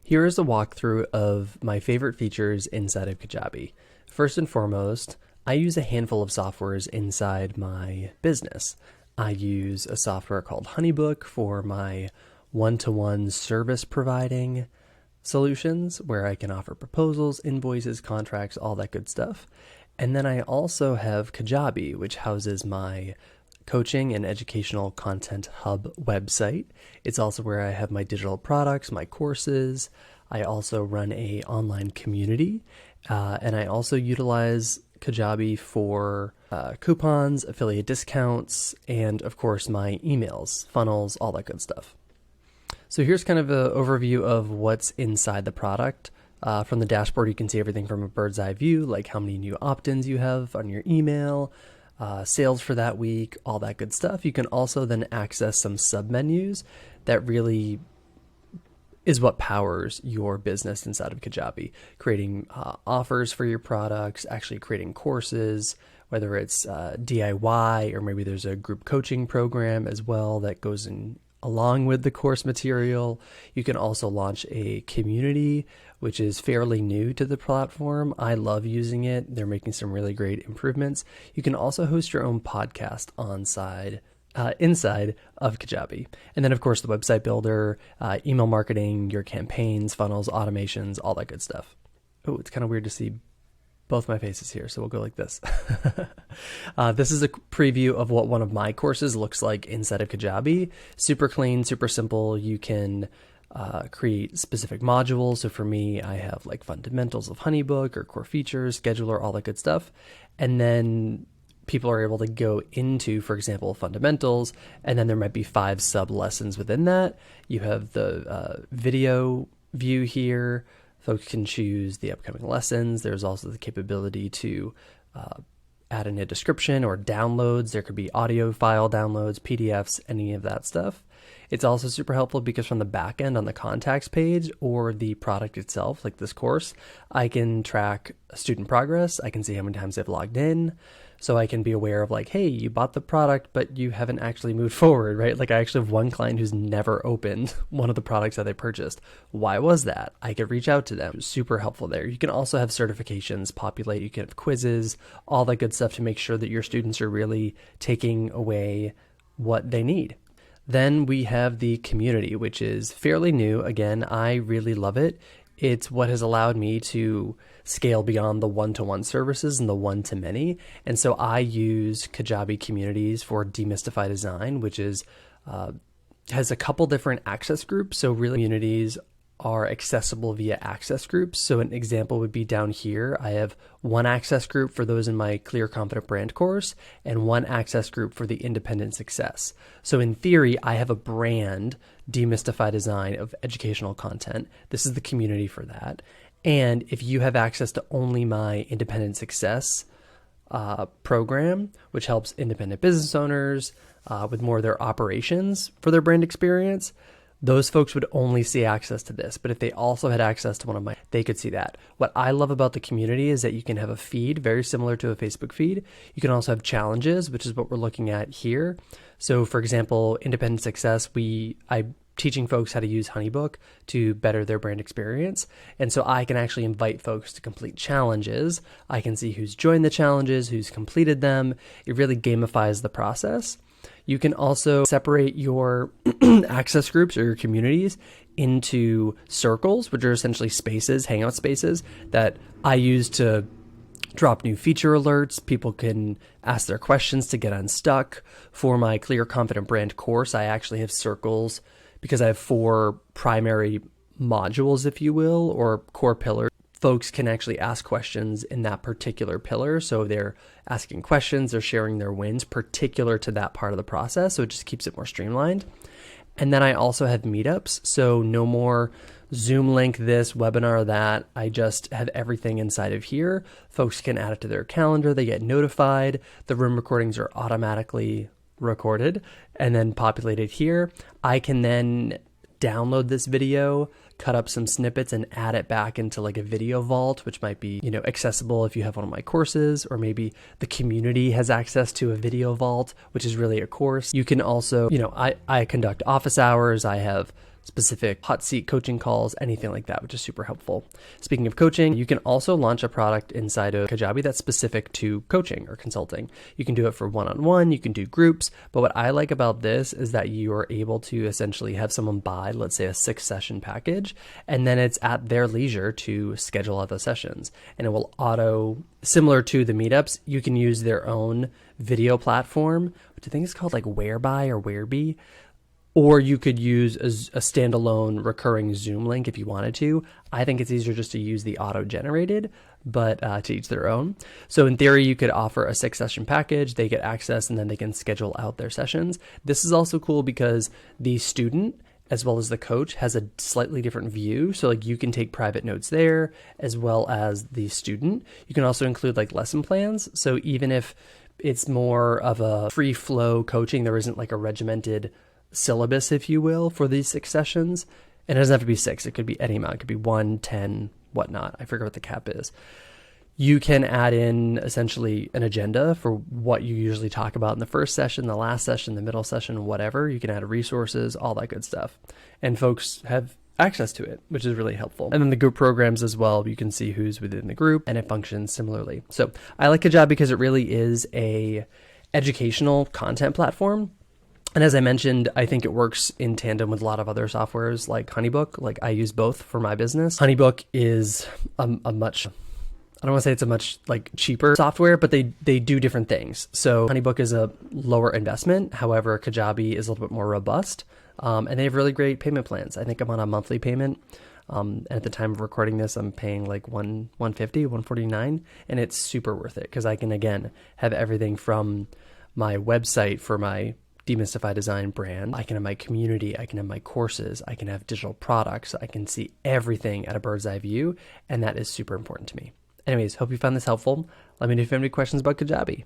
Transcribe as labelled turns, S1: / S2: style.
S1: Here is a walkthrough of my favorite features inside of Kajabi. First and foremost, I use a handful of softwares inside my business. I use a software called Honeybook for my one-to-one service providing solutions where I can offer proposals, invoices, contracts, all that good stuff. And then I also have Kajabi, which houses my coaching and educational content hub website. It's also where I have my digital products, my courses. I also run a online community, and I also utilize Kajabi for coupons, affiliate discounts, and of course my emails, funnels, all that good stuff. So here's kind of an overview of what's inside the product. From the dashboard, you can see everything from a bird's eye view, like how many new opt-ins you have on your email, sales for that week, all that good stuff. You can also then access some submenus that really is what powers your business inside of Kajabi, creating offers for your products, actually creating courses, whether it's DIY or maybe there's a group coaching program as well that goes in along with the course material. You can also launch a community, which is fairly new to the platform. I love using it. They're making some really great improvements. You can also host your own podcast inside of Kajabi. And then, of course, the website builder, email marketing, your campaigns, funnels, automations, all that good stuff. Oh, it's kind of weird to see both my faces here, so we'll go like this. This is a preview of what one of my courses looks like inside of Kajabi. Super clean, super simple. You can create specific modules. So for me, I have like fundamentals of Honeybook or core features, scheduler, all that good stuff. And then people are able to go into, for example, fundamentals, and then there might be 5 sub lessons within that. You have the video view here. Folks can choose the upcoming lessons. There's also the capability to add in a description or downloads. There could be audio file downloads, PDFs, any of that stuff. It's also super helpful because from the back end on the contacts page or the product itself, like this course, I can track student progress. I can see how many times they've logged in. So I can be aware of like, hey, you bought the product, but you haven't actually moved forward, right? Like I actually have one client who's never opened one of the products that they purchased. Why was that? I could reach out to them. Super helpful there. You can also have certifications populate. You can have quizzes, all that good stuff to make sure that your students are really taking away what they need. Then we have the community, which is fairly new. Again, I really love it. It's what has allowed me to scale beyond the one-to-one services and the one-to-many. And so I use Kajabi Communities for Demystify Design, which is has a couple different access groups. So really communities are accessible via access groups. So an example would be down here. I have one access group for those in my Clear Confident Brand course and one access group for the Independent Success. So in theory, I have a brand, Demystify Design, of educational content. This is the community for that. And if you have access to only my Independent Success program, which helps independent business owners with more of their operations for their brand experience, those folks would only see access to this. But if they also had access to one of my, they could see that. What I love about the community is that you can have a feed very similar to a Facebook feed. You can also have challenges, which is what we're looking at here. So for example, Independent Success, I'm teaching folks how to use Honeybook to better their brand experience. And so I can actually invite folks to complete challenges. I can see who's joined the challenges, who's completed them. It really gamifies the process. You can also separate your access groups or your communities into circles, which are essentially spaces, hangout spaces that I use to drop new feature alerts. People can ask their questions to get unstuck. For my Clear Confident Brand course, I actually have circles because I have 4 primary modules, if you will, or core pillars. Folks can actually ask questions in that particular pillar. So they're asking questions, they're sharing their wins particular to that part of the process. So it just keeps it more streamlined. And then I also have meetups. So no more Zoom link this, webinar that. I just have everything inside of here. Folks can add it to their calendar. They get notified. The room recordings are automatically recorded and then populated here. I can then download this video, cut up some snippets and add it back into like a video vault, which might be, accessible if you have one of my courses, or maybe the community has access to a video vault, which is really a course. You can also, I conduct office hours. I have specific hot seat coaching calls, anything like that, which is super helpful. Speaking of coaching, you can also launch a product inside of Kajabi that's specific to coaching or consulting. You can do it for one-on-one, you can do groups, but what I like about this is that you are able to essentially have someone buy, let's say, a 6-session package, and then it's at their leisure to schedule out the sessions. And it will similar to the meetups, you can use their own video platform, which I think is called like Whereby or Whereby. Or you could use a standalone recurring Zoom link if you wanted to. I think it's easier just to use the auto-generated, but to each their own. So in theory, you could offer a 6-session package, they get access, and then they can schedule out their sessions. This is also cool because the student, as well as the coach, has a slightly different view. So like you can take private notes there, as well as the student. You can also include like lesson plans. So even if it's more of a free flow coaching, there isn't like a regimented syllabus, if you will, for these 6 sessions. And it doesn't have to be 6. It could be any amount. It could be 1, 10, whatnot. I forget what the cap is. You can add in essentially an agenda for what you usually talk about in the first session, the last session, the middle session, whatever. You can add resources, all that good stuff. And folks have access to it, which is really helpful. And then the group programs as well, you can see who's within the group, and it functions similarly. So I like Kajabi because it really is a educational content platform. And as I mentioned, I think it works in tandem with a lot of other softwares like HoneyBook. Like I use both for my business. HoneyBook is a much, I don't want to say it's a much like cheaper software, but they do different things. So HoneyBook is a lower investment. However, Kajabi is a little bit more robust. And they have really great payment plans. I think I'm on a monthly payment. And at the time of recording this, I'm paying like $150, $149, and it's super worth it because I can, again, have everything from my website for my Demystify Design brand. I can have my community, I can have my courses, I can have digital products, I can see everything at a bird's eye view, and that is super important to me. Anyways, hope you found this helpful. Let me know if you have any questions about Kajabi.